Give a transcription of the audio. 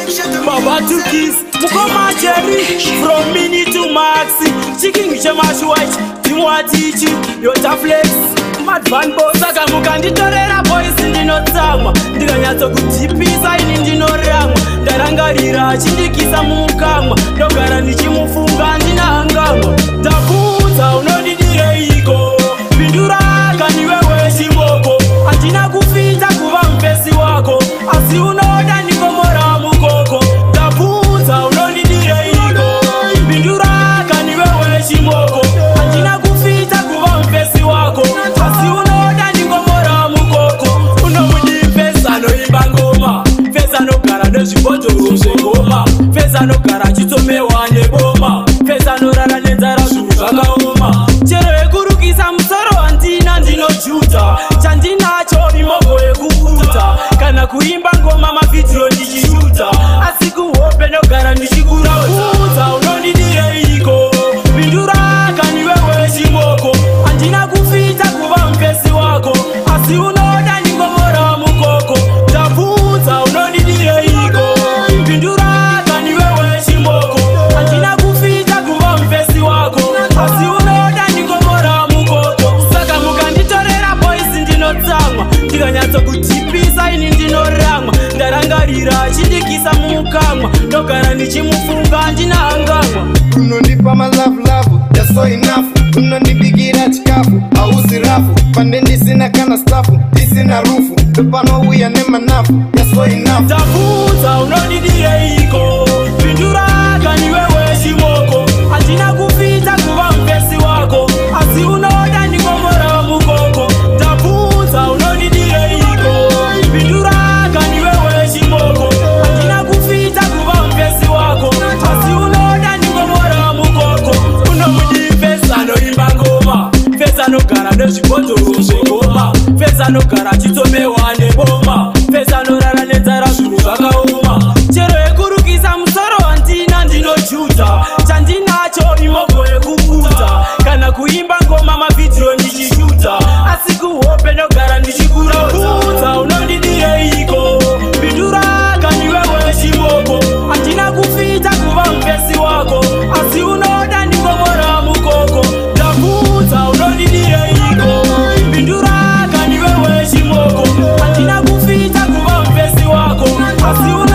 Baba to kiss, Mukoma Jerry, from mini to maxi. Chicken Chemash White, Timwatichi, Yota Flex, Mad Van Bosaga Mukanditorera boys in the Notama, Diganyato Kutipisa in the Norama, Darangarira, Chindikisa Mukama, Nogaranichi Mufunga and Angama, Dakuta, Unodi Ego, Pindura, Kaniwe Shimoko, Antina Kufita Kuvampesi Wako, as you know that Nikomora Mukoko, Dakuta, Unodi Ego, Pindura, Kaniwe Shimoko, Antina Kufita Kuvampesi Wako, as you know that Nikomora Mukoko, Unomudi Pesano Ibangoma, Pesano Karadeshi Boto Goma, Pesano Karachito Mewane Boma, Pesano Ranetara Sukakaoma, Chere Kurukisa Msoro Antina Ndino Chuta, Chandina Chobi Mogo Ekukuta, Kana Kuimba Ngoma Mafitro Nishishuta, Asiku Openo Gara Nishikura Uta, Unoni Direiko, Bindura Kaniwewe Shimoko, Antina Kufita Kuva Mpesi Wako, Asi Unoda Ningomora Mukoko, Tafuta Unoni Direiko, Bindura Kaniwewe Shimoko, Antina Kufita Kuva Mpesi Wako, Asi Unoda Ningomora Mukoko, Saka Mukanditorera boys indino tangwa, Tiganyato Kutipisa indino rangwa, Darangarira Chindikisa Mukangwa, Nogara Nichimufunga Ndina Angangwa. Unonipa my love, that's so enough. Unonipigira chikafu, ausi rafu. Pandendi sina kana stafu, isina rufu. Pepano uya nema nafu, that's so enough. Tafuta unoni direiko, Pindura kaniwewe shimoko, Antina kufita kuva mpesi wako, Asi unoda nikomora mukoko. Tafuta unoni direiko, Pindura kaniwewe shimoko, Antina kufita kuva mpesi wako, Asi unoda nikomora mukoko. Unomudi pesano imbangoma, Pesano karadeshi boto goma, Pesano karachitome wane boma, Pesano raranetara Sukakaoma, Chere Kurukisa Msoro Antina Ndino Chuta, Chandina Chobi Mogo Ekukuta, Kana Kuimba Ngoma Mafitro Nishishuta, Asiku Openo Gara Nishikura Uta, Unoni Direiko, Bindura Kaniwewe Shimoko, Antina Kufita Kuva Mpesi Wako, Asi Unoda Nikomora Mukoko, Dakuta Unoni Direiko, Bindura Kaniwewe Shimoko, Antina Kufita Kuva Mpesi Wako, Asi Unoda